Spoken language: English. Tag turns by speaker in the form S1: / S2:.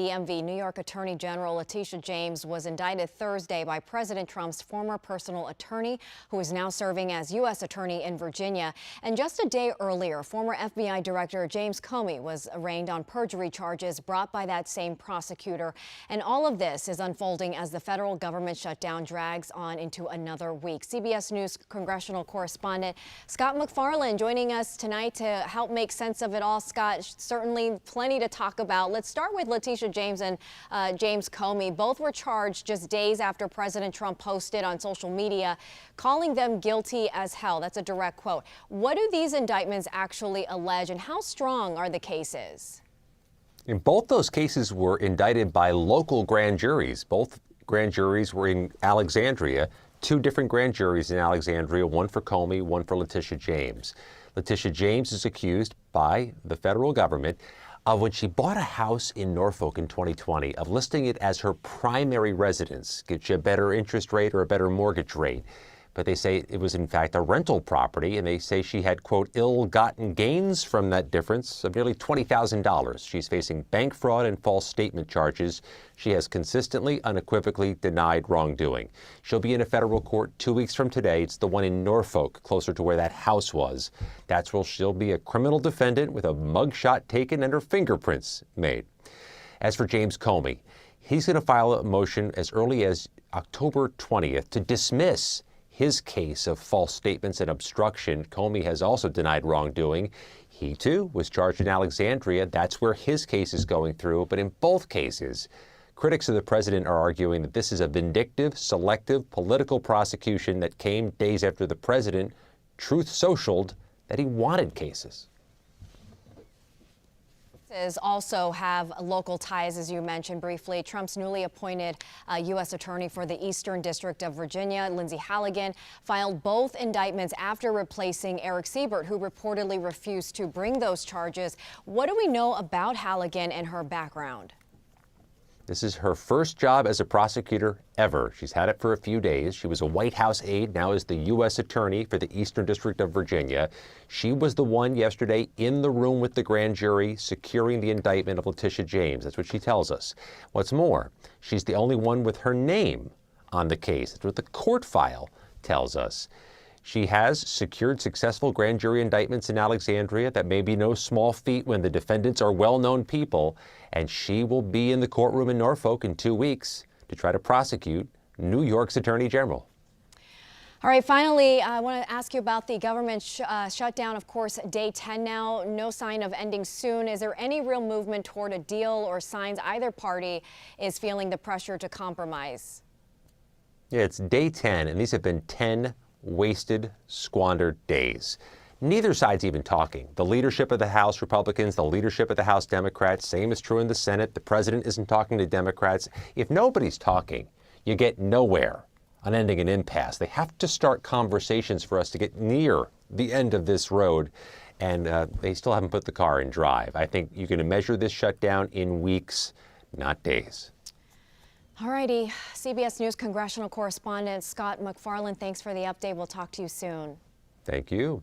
S1: DMV New York Attorney General Letitia James was indicted Thursday by President Trump's former personal attorney, who is now serving as U.S. Attorney in Virginia. And just a day earlier, former FBI Director James Comey was arraigned on perjury charges brought by that same prosecutor. And all of this is unfolding as the federal government shutdown drags on into another week. CBS News congressional correspondent Scott MacFarlane joining us tonight to help make sense of it all. Scott, certainly plenty to talk about. Let's start with Letitia James and James Comey. Both were charged just days after President Trump posted on social media, calling them guilty as hell. That's a direct quote. What do these indictments actually allege, and how strong are the cases?
S2: And both those cases were indicted by local grand juries. Both grand juries were in Alexandria. Two different grand juries in Alexandria, one for Comey, one for Letitia James. Letitia James is accused by the federal government of, when she bought a house in Norfolk in 2020, of listing it as her primary residence, get you a better interest rate or a better mortgage rate. But they say it was in fact a rental property, and they say she had, quote, ill-gotten gains from that difference of nearly $20,000. She's facing bank fraud and false statement charges. She has consistently, unequivocally denied wrongdoing. She'll be in a federal court 2 weeks from today. It's the one in Norfolk, closer to where that house was. That's where she'll be a criminal defendant with a mugshot taken and her fingerprints made. As for James Comey, he's going to file a motion as early as October 20th to dismiss his case of false statements and obstruction. Comey has also denied wrongdoing. He, too, was charged in Alexandria. That's where his case is going through. But in both cases, critics of the president are arguing that this is a vindictive, selective political prosecution that came days after the president truth-socialed that he wanted cases.
S1: Also have local ties, as you mentioned briefly. Trump's newly appointed U.S. Attorney for the Eastern District of Virginia, Lindsey Halligan, filed both indictments after replacing Eric Siebert, who reportedly refused to bring those charges. What do we know about Halligan and her background?
S2: This is her first job as a prosecutor ever. She's had it for a few days. She was a White House aide, now is the U.S. Attorney for the Eastern District of Virginia. She was the one yesterday in the room with the grand jury securing the indictment of Letitia James. That's what she tells us. What's more, she's the only one with her name on the case. That's what the court file tells us. She has secured successful grand jury indictments in Alexandria. That may be no small feat when the defendants are well-known people. And she will be in the courtroom in Norfolk in 2 weeks to try to prosecute New York's Attorney General.
S1: All right, finally, I want to ask you about the government shutdown. Of course, day 10 now, no sign of ending soon. Is there any real movement toward a deal or signs either party is feeling the pressure to compromise?
S2: Yeah, it's day 10, and these have been 10 wasted, squandered days. Neither side's even talking. The leadership of the House Republicans, the leadership of the House Democrats, same is true in the Senate. The president isn't talking to Democrats. If nobody's talking, you get nowhere on ending an impasse. They have to start conversations for us to get near the end of this road, and they still haven't put the car in drive. I think you're going to measure this shutdown in weeks, not days.
S1: All righty. CBS News congressional correspondent Scott MacFarlane, thanks for the update. We'll talk to you soon.
S2: Thank you.